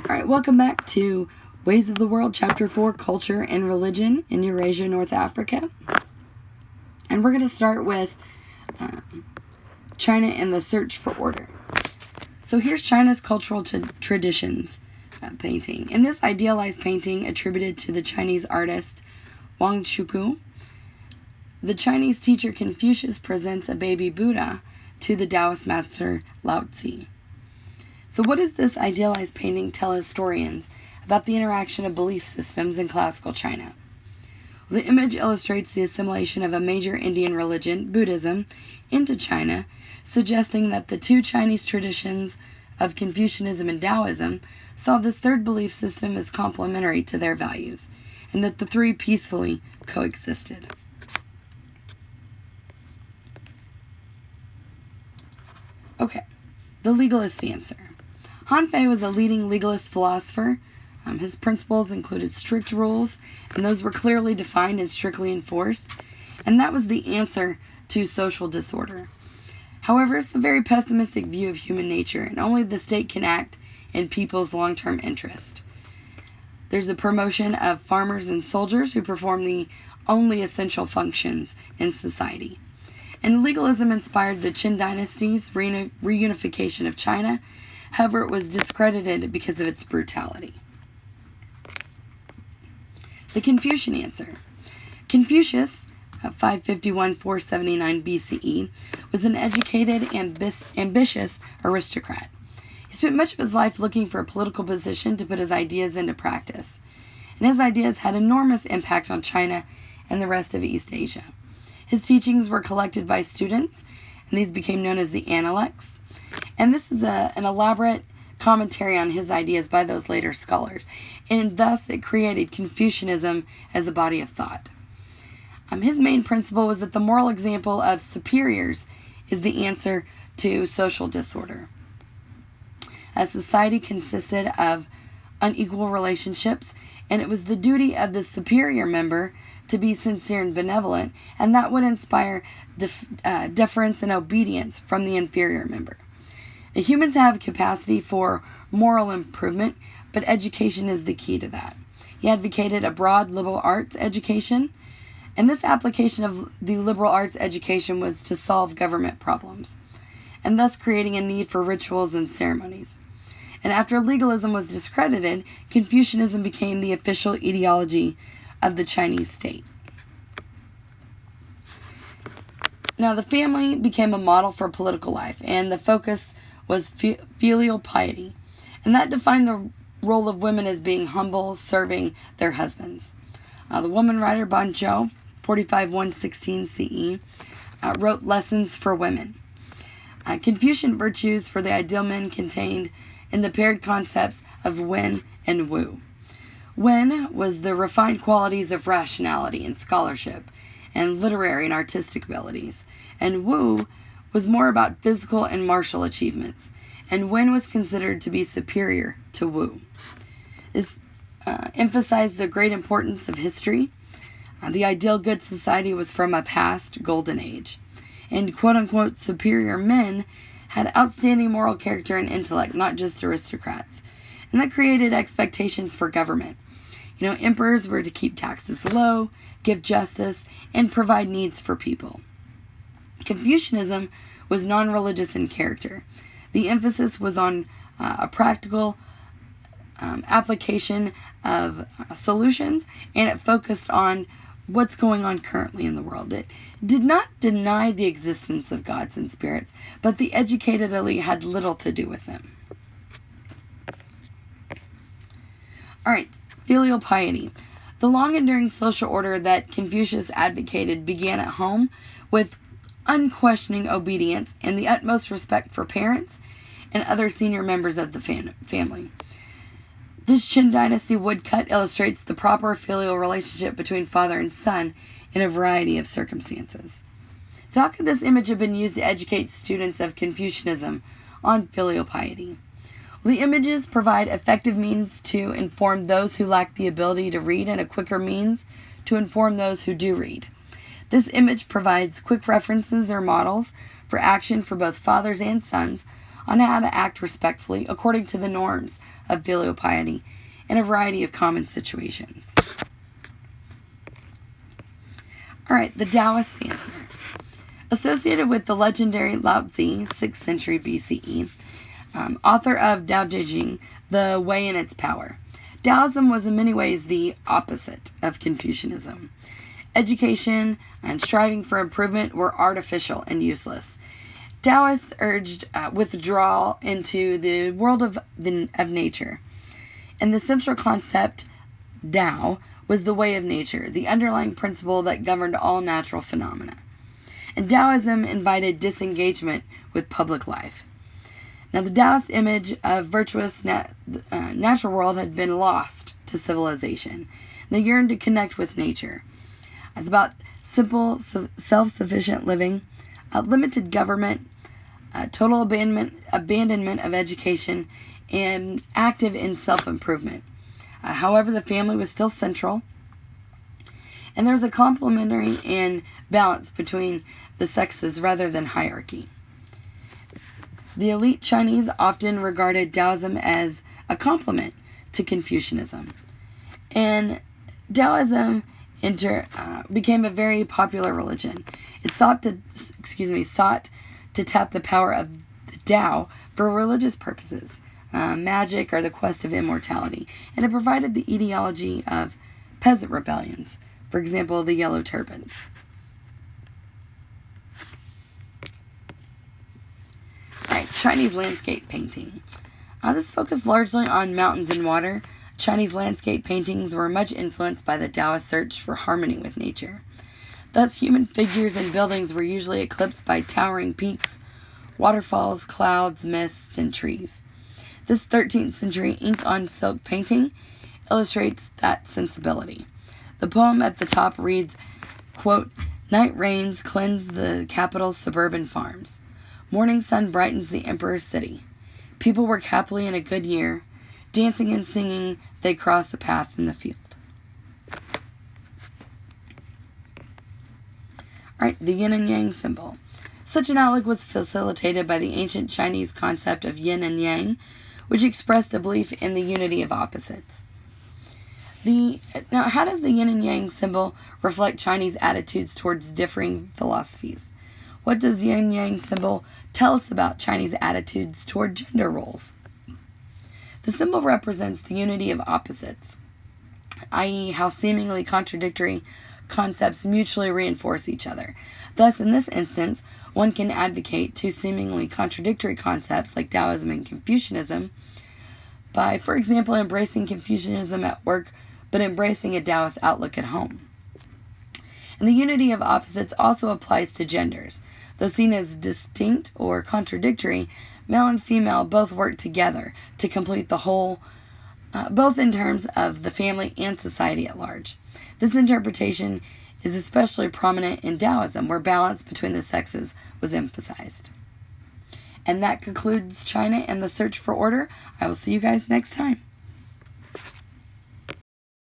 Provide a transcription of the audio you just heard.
Alright, welcome back to Ways of the World, Chapter 4, Culture and Religion in Eurasia, North Africa. And we're going to start with China and the search for order. So here's China's cultural traditions painting. In this idealized painting attributed to the Chinese artist Wang Chuku, the Chinese teacher Confucius presents a baby Buddha to the Taoist master Lao Tzu. So what does this idealized painting tell historians about the interaction of belief systems in classical China? Well, the image illustrates the assimilation of a major Indian religion, Buddhism, into China, suggesting that the two Chinese traditions of Confucianism and Taoism saw this third belief system as complementary to their values, and that the three peacefully coexisted. Okay, the legalist answer. Han Fei was a leading legalist philosopher. His principles included strict rules, and those were clearly defined and strictly enforced, and that was the answer to social disorder. However, it's a very pessimistic view of human nature, and only the state can act in people's long-term interest. There's a promotion of farmers and soldiers who perform the only essential functions in society. And legalism inspired the Qin dynasty's reunification of China. However, it was discredited because of its brutality. The Confucian answer. Confucius, 551-479 BCE, was an educated, ambitious aristocrat. He spent much of his life looking for a political position to put his ideas into practice. And his ideas had enormous impact on China and the rest of East Asia. His teachings were collected by students, and these became known as the Analects. And this is an elaborate commentary on his ideas by those later scholars, and thus it created Confucianism as a body of thought. His main principle was that the moral example of superiors is the answer to social disorder. A society consisted of unequal relationships, and it was the duty of the superior member to be sincere and benevolent, and that would inspire deference and obedience from the inferior member. Now, humans have capacity for moral improvement, but education is the key to that. He advocated a broad liberal arts education, and this application of the liberal arts education was to solve government problems, and thus creating a need for rituals and ceremonies. And after legalism was discredited, Confucianism became the official ideology of the Chinese state. Now, the family became a model for political life, and the focus was filial piety, and that defined the role of women as being humble, serving their husbands. The woman writer Ban Zhou, 45-116 CE, wrote Lessons for Women. Confucian virtues for the ideal men contained in the paired concepts of Wen and Wu. Wen was the refined qualities of rationality and scholarship, and literary and artistic abilities, and Wu was more about physical and martial achievements, and Wen was considered to be superior to Wu. This emphasized the great importance of history. The ideal good society was from a past golden age, and quote-unquote superior men had outstanding moral character and intellect, not just aristocrats, and that created expectations for government. Emperors were to keep taxes low, give justice, and provide needs for people. Confucianism was non-religious in character. The emphasis was on a practical application of solutions, and it focused on what's going on currently in the world. It did not deny the existence of gods and spirits, but the educated elite had little to do with them. All right, filial piety. The long-enduring social order that Confucius advocated began at home with unquestioning obedience and the utmost respect for parents and other senior members of the family. This Qin dynasty woodcut illustrates the proper filial relationship between father and son in a variety of circumstances. So how could this image have been used to educate students of Confucianism on filial piety? Well, the images provide effective means to inform those who lack the ability to read and a quicker means to inform those who do read. This image provides quick references or models for action for both fathers and sons on how to act respectfully according to the norms of filial piety in a variety of common situations. Alright, the Taoist answer. Associated with the legendary Lao Tzu, 6th century BCE, author of Tao Te Ching, The Way and Its Power. Taoism was in many ways the opposite of Confucianism. Education and striving for improvement were artificial and useless. Taoists urged withdrawal into the world of nature. And the central concept, Tao, was the way of nature, the underlying principle that governed all natural phenomena. And Taoism invited disengagement with public life. Now, the Taoist image of virtuous natural world had been lost to civilization. They yearned to connect with nature. It's about simple, self-sufficient living, limited government, total abandonment of education, and active in self-improvement. However, the family was still central, and there was a complementary and balance between the sexes rather than hierarchy. The elite Chinese often regarded Taoism as a complement to Confucianism, and Taoism became a very popular religion. It sought to tap the power of the Tao for religious purposes, magic, or the quest of immortality, and it provided the ideology of peasant rebellions, for example, the Yellow Turbans. Alright, Chinese landscape painting. This focused largely on mountains and water. Chinese landscape paintings were much influenced by the Taoist search for harmony with nature. Thus, human figures and buildings were usually eclipsed by towering peaks, waterfalls, clouds, mists, and trees. This 13th century ink-on-silk painting illustrates that sensibility. The poem at the top reads, quote, "Night rains cleanse the capital's suburban farms. Morning sun brightens the emperor's city. People work happily in a good year. Dancing and singing, they cross the path in the field." Alright, the Yin and Yang symbol. Such an outlook was facilitated by the ancient Chinese concept of Yin and Yang, which expressed a belief in the unity of opposites. Now, how does the Yin and Yang symbol reflect Chinese attitudes towards differing philosophies? What does Yin and Yang symbol tell us about Chinese attitudes toward gender roles? The symbol represents the unity of opposites, i.e., how seemingly contradictory concepts mutually reinforce each other. Thus, in this instance, one can advocate two seemingly contradictory concepts like Taoism and Confucianism by, for example, embracing Confucianism at work but embracing a Taoist outlook at home. And the unity of opposites also applies to genders. Though seen as distinct or contradictory, male and female both work together to complete the whole, both in terms of the family and society at large. This interpretation is especially prominent in Taoism, where balance between the sexes was emphasized. And that concludes China and the Search for Order. I will see you guys next time.